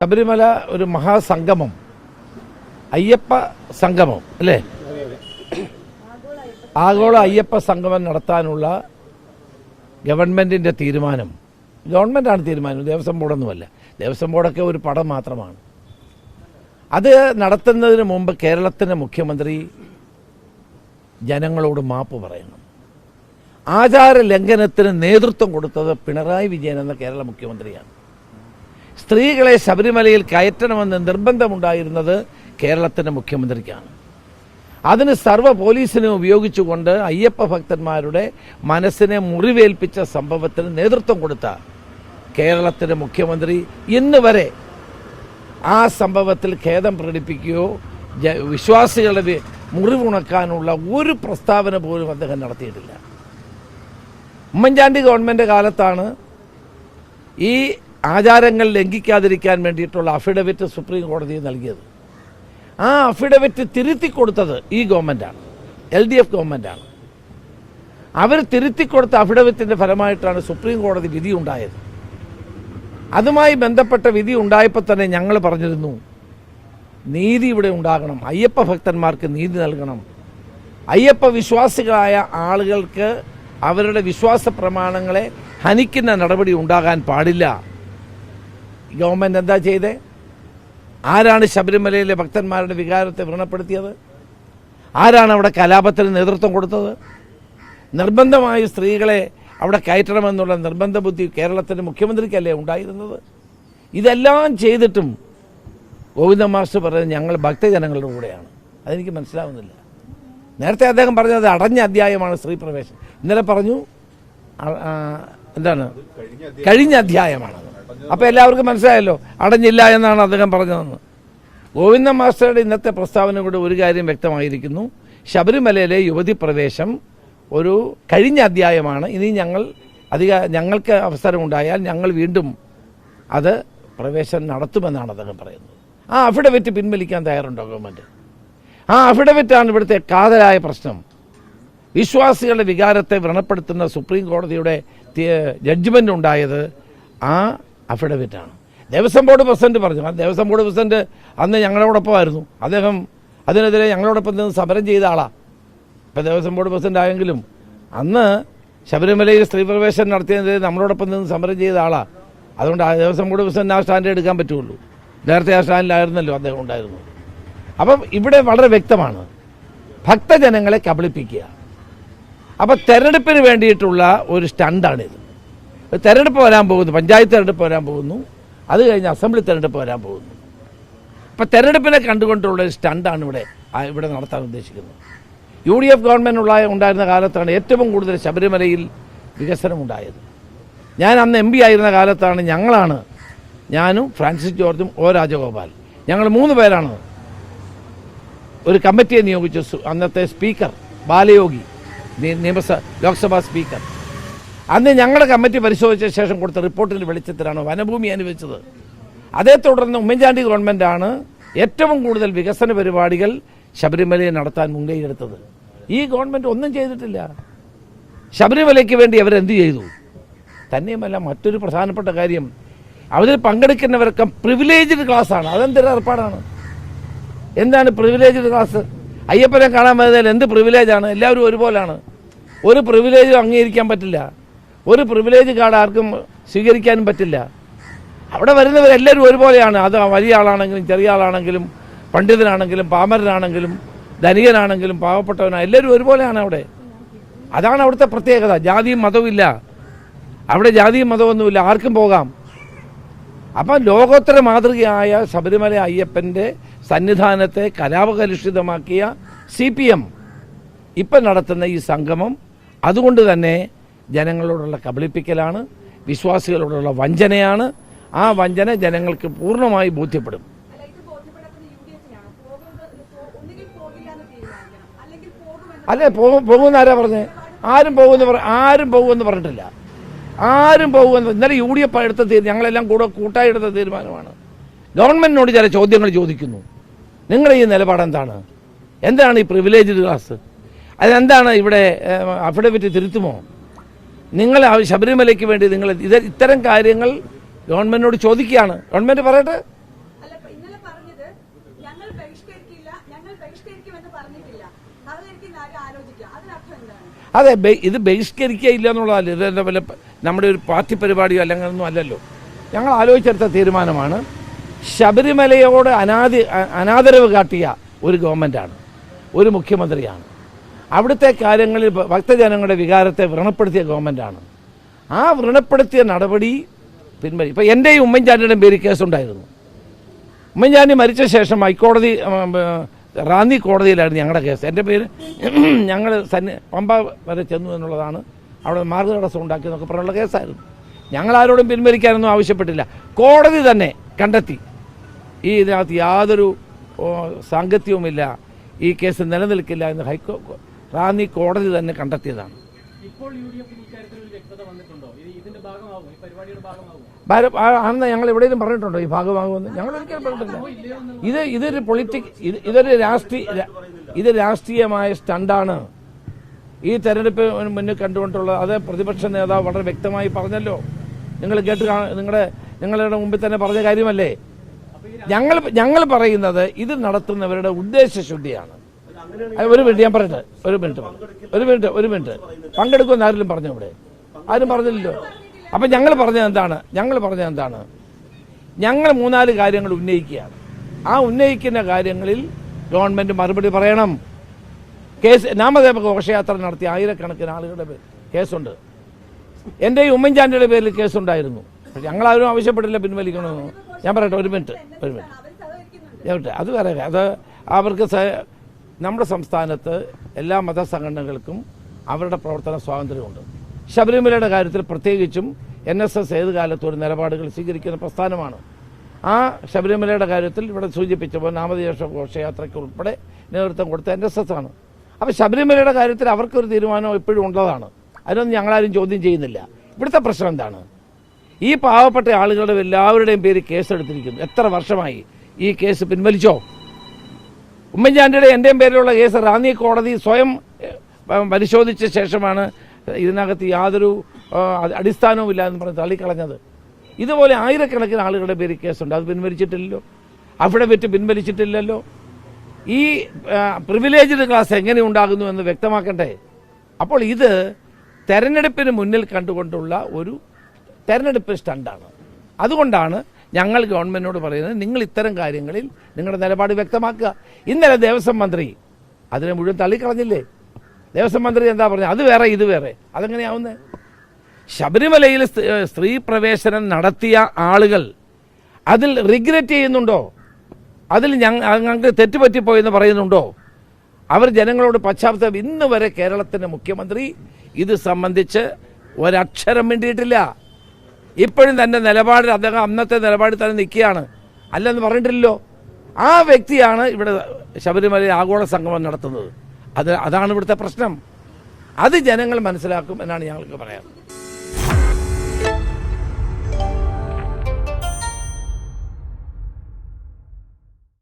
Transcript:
ശബരിമല ഒരു മഹാസംഗമം, അയ്യപ്പ സംഗമം അല്ലേ? ആഗോള അയ്യപ്പ സംഗമം നടത്താനുള്ള ഗവൺമെന്റിന്റെ തീരുമാനം, ഗവൺമെന്റാണ് തീരുമാനം, ദേവസ്വം ബോർഡൊന്നുമല്ല. ദേവസ്വം ബോർഡൊക്കെ ഒരു പടം മാത്രമാണ്. അത് നടത്തുന്നതിന് മുമ്പ് കേരളത്തിൻ്റെ മുഖ്യമന്ത്രി ജനങ്ങളോട് മാപ്പ് പറയണം. ആചാര ലംഘനത്തിന് നേതൃത്വം കൊടുത്തത് പിണറായി വിജയൻ എന്ന കേരള മുഖ്യമന്ത്രിയാണ്. സ്ത്രീകളെ ശബരിമലയിൽ കയറ്റണമെന്ന് നിർബന്ധമുണ്ടായിരുന്നത് കേരളത്തിൻ്റെ മുഖ്യമന്ത്രിക്കാണ്. അതിന് സർവ്വ പോലീസിനെ ഉപയോഗിച്ചുകൊണ്ട് അയ്യപ്പ ഭക്തന്മാരുടെ മനസ്സിനെ മുറിവേൽപ്പിച്ച സംഭവത്തിന് നേതൃത്വം കൊടുത്ത കേരളത്തിൻ്റെ മുഖ്യമന്ത്രി ഇന്ന് വരെ ആ സംഭവത്തിൽ ഖേദം പ്രകടിപ്പിക്കുകയോ വിശ്വാസികളുടെ മുറിവുണക്കാനുള്ള ഒരു പ്രസ്താവന പോലും അദ്ദേഹം നടത്തിയിട്ടില്ല. ഉമ്മൻചാണ്ടി ഗവൺമെൻറ് കാലത്താണ് ഈ ആചാരങ്ങൾ ലംഘിക്കാതിരിക്കാൻ വേണ്ടിയിട്ടുള്ള അഫിഡവിറ്റ് സുപ്രീം കോടതി നൽകിയത്. ആ അഫിഡവിറ്റ് തിരുത്തിക്കൊടുത്തത് ഈ ഗവൺമെൻറ്റാണ്, LDF ഗവൺമെൻറ്റാണ്. അവർ തിരുത്തിക്കൊടുത്ത അഫിഡവിറ്റിൻ്റെ ഫലമായിട്ടാണ് സുപ്രീം കോടതി വിധി ഉണ്ടായത്. അതുമായി ബന്ധപ്പെട്ട വിധി ഉണ്ടായപ്പോൾ തന്നെ ഞങ്ങൾ പറഞ്ഞിരുന്നു, നീതി ഇവിടെ ഉണ്ടാകണം, അയ്യപ്പ ഭക്തന്മാർക്ക് നീതി നൽകണം, അയ്യപ്പ വിശ്വാസികളായ ആളുകൾക്ക് അവരുടെ വിശ്വാസ പ്രമാണങ്ങളെ ഹനിക്കുന്ന നടപടി ഉണ്ടാകാൻ പാടില്ല. ഗവൺമെൻറ് എന്താ ചെയ്തേ? ആരാണ് ശബരിമലയിലെ ഭക്തന്മാരുടെ വികാരത്തെ വ്രണപ്പെടുത്തിയത്? ആരാണ് അവിടെ കലാപത്തിന് നേതൃത്വം കൊടുത്തത്? നിർബന്ധമായി സ്ത്രീകളെ അവിടെ കയറ്റണമെന്നുള്ള നിർബന്ധ ബുദ്ധി കേരളത്തിൻ്റെ മുഖ്യമന്ത്രിക്കല്ലേ ഉണ്ടായിരുന്നത്? ഇതെല്ലാം ചെയ്തിട്ടും ഗോവിന്ദ മാസ്റ്റർ പറയുന്നത് ഞങ്ങൾ ഭക്തജനങ്ങളുടെ കൂടെയാണ്. അതെനിക്ക് മനസ്സിലാവുന്നില്ല. നേരത്തെ അദ്ദേഹം പറഞ്ഞത് അടഞ്ഞ അധ്യായമാണ് സ്ത്രീ പ്രവേശം. ഇന്നലെ പറഞ്ഞു എന്താണ്, കഴിഞ്ഞ അധ്യായമാണ്. അപ്പോൾ എല്ലാവർക്കും മനസ്സിലായല്ലോ അടഞ്ഞില്ല എന്നാണ് അദ്ദേഹം പറഞ്ഞതെന്ന്. ഗോവിന്ദ മാസ്റ്ററുടെ ഇന്നത്തെ പ്രസ്താവന കൂടെ ഒരു കാര്യം വ്യക്തമായിരിക്കുന്നു, ശബരിമലയിലെ യുവതി പ്രവേശം ഒരു കഴിഞ്ഞ അധ്യായമാണ്. ഇനി ഞങ്ങൾക്ക് അവസരമുണ്ടായാൽ ഞങ്ങൾ വീണ്ടും അത് പ്രവേശനം നടത്തുമെന്നാണ് അദ്ദേഹം പറയുന്നത്. ആ അഫിഡവിറ്റ് പിൻവലിക്കാൻ തയ്യാറുണ്ടോ ഗവൺമെൻറ്? ആ അഫിഡവിറ്റാണ് ഇവിടുത്തെ കാതലായ പ്രശ്നം. വിശ്വാസികളുടെ വികാരത്തെ വ്രണപ്പെടുത്തുന്ന സുപ്രീം കോടതിയുടെ ജഡ്ജ്മെൻ്റ് ഉണ്ടായത് ആ അഫിഡവിറ്റാണ്. ദേവസ്വം ബോർഡ് പ്രസിഡന്റ് പറഞ്ഞു, ആ ദേവസ്വം ബോർഡ് പ്രസിഡന്റ് അന്ന് ഞങ്ങളോടൊപ്പമായിരുന്നു. അദ്ദേഹം അതിനെതിരെ ഞങ്ങളോടൊപ്പം നിന്ന് സമരം ചെയ്ത ആളാണ്. ഇപ്പോൾ ദേവസ്വം ബോർഡ് പ്രസിഡന്റ് ആയെങ്കിലും അന്ന് ശബരിമലയിൽ സ്ത്രീ പ്രവേശനം നടത്തിയതിനെതിരെ നമ്മളോടൊപ്പം നിന്ന് സമരം ചെയ്ത ആളാണ്. അതുകൊണ്ട് ആ ദേവസ്വം ബോർഡ് പ്രസിഡന്റ് ആ സ്റ്റാൻഡ് എടുക്കാൻ പറ്റുള്ളൂ. നേരത്തെ ആ സ്റ്റാൻഡിലായിരുന്നല്ലോ അദ്ദേഹം ഉണ്ടായിരുന്നു. അപ്പം ഇവിടെ വളരെ വ്യക്തമാണ്, ഭക്തജനങ്ങളെ കബളിപ്പിക്കുക. അപ്പം തെരഞ്ഞെടുപ്പിന് വേണ്ടിയിട്ടുള്ള ഒരു സ്റ്റണ്ടാണിത്. തെരഞ്ഞെടുപ്പ് വരാൻ പോകുന്നു, പഞ്ചായത്ത് തെരഞ്ഞെടുപ്പ് വരാൻ പോകുന്നു, അത് കഴിഞ്ഞ് അസംബ്ലി തെരഞ്ഞെടുപ്പ് വരാൻ പോകുന്നു. അപ്പം തെരഞ്ഞെടുപ്പിനെ കണ്ടുകൊണ്ടുള്ള ഒരു സ്റ്റണ്ടാണ് ഇവിടെ നടത്താൻ ഉദ്ദേശിക്കുന്നത്. UDF ഗവൺമെൻറ് ഉണ്ടായിരുന്ന കാലത്താണ് ഏറ്റവും കൂടുതൽ ശബരിമലയിൽ വികസനം ഉണ്ടായത്. ഞാൻ അന്ന് MP ആയിരുന്ന കാലത്താണ് ഞാനും ഫ്രാൻസിസ് ജോർജും രാജഗോപാൽ, ഞങ്ങൾ 3 പേരാണ് ഒരു കമ്മിറ്റിയെ നിയോഗിച്ചു. അന്നത്തെ സ്പീക്കർ ബാലയോഗി, ലോക്സഭാ സ്പീക്കർ, അന്ന് ഞങ്ങളുടെ കമ്മിറ്റി പരിശോധിച്ച ശേഷം കൊടുത്ത റിപ്പോർട്ടിൻ്റെ വെളിച്ചത്തിലാണ് വനഭൂമി അനുവദിച്ചത്. അതേ തുടർന്ന് ഉമ്മൻചാണ്ടി ഗവൺമെൻറ്റാണ് ഏറ്റവും കൂടുതൽ വികസന പരിപാടികൾ ശബരിമലയിൽ നടത്താൻ മുൻകൈയെടുത്തത്. ഈ ഗവൺമെൻറ് ഒന്നും ചെയ്തിട്ടില്ല. ശബരിമലയ്ക്ക് വേണ്ടി അവരെന്ത് ചെയ്തു? തന്നെയുമല്ല, മറ്റൊരു പ്രധാനപ്പെട്ട കാര്യം, അതിൽ പങ്കെടുക്കുന്നവർക്ക് പ്രിവിലേജ്ഡ് ക്ലാസ്സാണ്. അതെന്തൊരു ഏർപ്പാടാണ്? എന്താണ് പ്രിവിലേജ്ഡ് ക്ലാസ്? അയ്യപ്പനെ കാണാൻ വരുന്നതിൽ എന്ത് പ്രിവിലേജാണ്? എല്ലാവരും ഒരുപോലാണ്. ഒരു പ്രിവിലേജും അംഗീകരിക്കാൻ പറ്റില്ല. ഒരു പ്രിവിലേജ് കാർഡ് ആർക്കും സ്വീകരിക്കാനും പറ്റില്ല. അവിടെ വരുന്നവരെല്ലാവരും ഒരുപോലെയാണ്. അത് വലിയ ആളാണെങ്കിലും ചെറിയ ആളാണെങ്കിലും പണ്ഡിതനാണെങ്കിലും പാമരനാണെങ്കിലും ധനികനാണെങ്കിലും പാവപ്പെട്ടവനാണ്, എല്ലാവരും ഒരുപോലെയാണ് അവിടെ. അതാണ് അവിടുത്തെ പ്രത്യേകത. ജാതിയും മതവും ഇല്ല അവിടെ, ജാതിയും മതമൊന്നുമില്ല, ആർക്കും പോകാം. അപ്പം ലോകോത്തര മാതൃകയായ ശബരിമല അയ്യപ്പൻ്റെ സന്നിധാനത്തെ കലാപകലുഷിതമാക്കിയ CPM ഇപ്പം നടത്തുന്ന ഈ സംഗമം അതുകൊണ്ട് തന്നെ ജനങ്ങളോടുള്ള കബളിപ്പിക്കലാണ്, വിശ്വാസികളോടുള്ള വഞ്ചനയാണ്. ആ വഞ്ചന ജനങ്ങൾക്ക് പൂർണ്ണമായി ബോധ്യപ്പെടും. അല്ലേ, പോകുമെന്ന് ആരാ പറഞ്ഞത്? ആരും പോകുമെന്ന് പറഞ്ഞിട്ടില്ല. ആരും പോകുമെന്ന് ഇന്നലെ UDF എടുത്ത ഞങ്ങളെല്ലാം കൂട്ടായി എടുത്ത തീരുമാനമാണ്. ഗവൺമെൻറ്റിനോട് ചില ചോദ്യങ്ങൾ ചോദിക്കുന്നു. നിങ്ങളുടെ ഈ നിലപാട് എന്താണ് ഈ പ്രിവിലേജ്ഡ് ക്ലാസ്? അതെന്താണ്? ഇവിടെ അഫിഡവിറ്റ് തിരുത്തുമോ? നിങ്ങൾ ശബരിമലയ്ക്ക് വേണ്ടി നിങ്ങൾ ഇത്തരം കാര്യങ്ങൾ ഗവൺമെൻറ്റിനോട് ചോദിക്കുകയാണ്. ഗവൺമെൻറ് പറയട്ടെ, അതെ, ഇത് ബഹിഷ്കരിക്കുകയില്ല എന്നുള്ളതല്ല. ഇതെന്താ വല്ല നമ്മുടെ ഒരു പാർട്ടി പരിപാടിയോ അല്ലെങ്കിൽ ഒന്നും അല്ലല്ലോ. ഞങ്ങൾ ആലോചിച്ചെടുത്ത തീരുമാനമാണ്. ശബരിമലയോട് അനാദരവ് കാട്ടിയ ഒരു ഗവൺമെൻറ്റാണ്, ഒരു മുഖ്യമന്ത്രിയാണ്. അവിടുത്തെ കാര്യങ്ങളിൽ ഭക്തജനങ്ങളുടെ വികാരത്തെ വ്രണപ്പെടുത്തിയ ഗവൺമെൻറ്റാണ്. ആ വ്രണപ്പെടുത്തിയ നടപടി പിൻവലി. ഇപ്പോൾ എൻ്റെയും ഉമ്മൻചാണ്ടിയുടെയും പേര് കേസുണ്ടായിരുന്നു. ഉമ്മൻചാണ്ടി മരിച്ച ശേഷം ഹൈക്കോടതി റാന്നി കോടതിയിലായിരുന്നു ഞങ്ങളുടെ കേസ്. എൻ്റെ പേര് ഞങ്ങൾ പമ്പ വരെ ചെന്നു എന്നുള്ളതാണ്. അവിടെ മാർഗതടസ്സം ഉണ്ടാക്കിയെന്നൊക്കെ പറഞ്ഞുള്ള കേസായിരുന്നു. ഞങ്ങളാരോടും പിൻവലിക്കാനൊന്നും ആവശ്യപ്പെട്ടില്ല. കോടതി തന്നെ കണ്ടെത്തി ഇതിനകത്ത് യാതൊരു സാങ്കത്യവുമില്ല, ഈ കേസ് നിലനിൽക്കില്ല എന്ന് റാന്നി കോടതി തന്നെ കണ്ടെത്തിയതാണ്. അന്ന് ഞങ്ങൾ എവിടെയും പറഞ്ഞിട്ടുണ്ടോ ഈ ഭാഗമാകുമെന്ന്? ഞങ്ങൾ ഒരിക്കലും പറഞ്ഞിട്ടില്ല. ഇത് രാഷ്ട്രീയമായ സ്റ്റണ്ടാണ്. ഈ തെരഞ്ഞെടുപ്പ് മുന്നിൽ കണ്ടുകൊണ്ടുള്ള അത് പ്രതിപക്ഷ നേതാവ് വളരെ വ്യക്തമായി പറഞ്ഞല്ലോ. നിങ്ങൾ നിങ്ങളുടെ മുമ്പിൽ തന്നെ പറഞ്ഞ കാര്യമല്ലേ. ഞങ്ങൾ പറയുന്നത് ഇത് നടത്തുന്നവരുടെ ഉദ്ദേശശുദ്ധിയാണ്. ഒരു മിനിറ്റ് ഞാൻ പറയട്ടെ, ഒരു മിനിറ്റ് പങ്കെടുക്കുമെന്ന് ആരെങ്കിലും പറഞ്ഞു? ഇവിടെ ആരും പറഞ്ഞില്ലല്ലോ. അപ്പം ഞങ്ങൾ പറഞ്ഞത് എന്താണ്? ഞങ്ങൾ 3-4 കാര്യങ്ങൾ ഉന്നയിക്കുകയാണ്. ആ ഉന്നയിക്കുന്ന കാര്യങ്ങളിൽ ഗവൺമെൻറ് മറുപടി പറയണം. കേസ് നാമദേവ ഘോഷയാത്ര നടത്തിയ ആയിരക്കണക്കിന് ആളുകളുടെ കേസുണ്ട്. എൻ്റെ ഈ ഉമ്മൻചാണ്ടിയുടെ പേരിൽ കേസുണ്ടായിരുന്നു. ഞങ്ങളാരും ആവശ്യപ്പെട്ടില്ല പിൻവലിക്കണമെന്ന്. ഞാൻ പറയട്ടെ, ഒരു മിനിറ്റ് അത് വേറെ. അത് അവർക്ക് നമ്മുടെ സംസ്ഥാനത്ത് എല്ലാ മതസംഘടനകൾക്കും അവരുടെ പ്രവർത്തന സ്വാതന്ത്ര്യമുണ്ട്. ശബരിമലയുടെ കാര്യത്തിൽ പ്രത്യേകിച്ചും NSS ഏത് കാലത്തും ഒരു നിലപാടുകൾ സ്വീകരിക്കുന്ന പ്രസ്ഥാനമാണ്. ആ ശബരിമലയുടെ കാര്യത്തിൽ ഇവിടെ സൂചിപ്പിച്ചപ്പോൾ നാമദേവ ഘോഷയാത്രയ്ക്ക് ഉൾപ്പെടെ നേതൃത്വം കൊടുത്ത NSS ആണ്. അപ്പോൾ ശബരിമലയുടെ കാര്യത്തിൽ അവർക്കൊരു തീരുമാനം എപ്പോഴും ഉള്ളതാണ്. അതിനൊന്നും ഞങ്ങളാരും ചോദ്യം ചെയ്യുന്നില്ല. ഇവിടുത്തെ പ്രശ്നം എന്താണ്? ഈ പാവപ്പെട്ട ആളുകളുടെ എല്ലാവരുടെയും പേര് കേസെടുത്തിരിക്കുന്നു. എത്ര വർഷമായി? ഈ കേസ് പിൻവലിച്ചോ? ഉമ്മൻചാണ്ടിയുടെ എൻ്റെയും പേരിലുള്ള കേസ് റാന്നി കോടതി സ്വയം പരിശോധിച്ച ശേഷമാണ് ഇതിനകത്ത് യാതൊരു അടിസ്ഥാനവും ഇല്ല എന്ന് പറഞ്ഞ് തള്ളിക്കളഞ്ഞത്. ഇതുപോലെ ആയിരക്കണക്കിന് ആളുകളുടെ പേര് കേസുണ്ട്. അത് പിൻവലിച്ചിട്ടില്ലല്ലോ. അഫിഡവിറ്റ് പിൻവലിച്ചിട്ടില്ലല്ലോ. ഈ പ്രിവിലേജ്ഡ് ക്ലാസ് എങ്ങനെ ഉണ്ടാകുന്നു എന്ന് വ്യക്തമാക്കണ്ടേ? അപ്പോൾ ഇത് തെരഞ്ഞെടുപ്പിന് മുന്നിൽ കണ്ടുകൊണ്ടുള്ള ഒരു തെരഞ്ഞെടുപ്പ് സ്റ്റണ്ടാണ്. അതുകൊണ്ടാണ് ഞങ്ങൾ ഗവൺമെൻറ്റിനോട് പറയുന്നത്, നിങ്ങൾ ഇത്തരം കാര്യങ്ങളിൽ നിങ്ങളുടെ നിലപാട് വ്യക്തമാക്കുക. ഇന്നലെ ദേവസ്വം മന്ത്രി അതിനെ മുഴുവൻ തള്ളിക്കളഞ്ഞില്ലേ? ദേവസ്വം മന്ത്രി എന്താ പറഞ്ഞത്? അത് വേറെ ഇത് വേറെ. അതെങ്ങനെയാവുന്നത്? ശബരിമലയിൽ സ്ത്രീ പ്രവേശനം നടത്തിയ ആളുകൾ അതിൽ റിഗ്രറ്റ് ചെയ്യുന്നുണ്ടോ? അതിൽ ഞങ്ങൾക്ക് തെറ്റുപറ്റിപ്പോയെന്ന് പറയുന്നുണ്ടോ? അവർ ജനങ്ങളോട് പശ്ചാത്തലം ഇന്ന് വരെ കേരളത്തിൻ്റെ മുഖ്യമന്ത്രി ഇത് സംബന്ധിച്ച് ഒരക്ഷരം മിണ്ടിയിട്ടില്ല. ഇപ്പോഴും തൻ്റെ നിലപാടിൽ അദ്ദേഹം അന്നത്തെ നിലപാടിൽ തന്നെ നിൽക്കുകയാണ്. അല്ലെന്ന് പറഞ്ഞിട്ടില്ലല്ലോ. ആ വ്യക്തിയാണ് ഇവിടെ ശബരിമല ആഗോള സംഗമം നടത്തുന്നത്. അതാണ് ഇവിടുത്തെ പ്രശ്നം. അത് ജനങ്ങൾ മനസ്സിലാക്കും എന്നാണ് ഞങ്ങൾക്ക് പറയാം.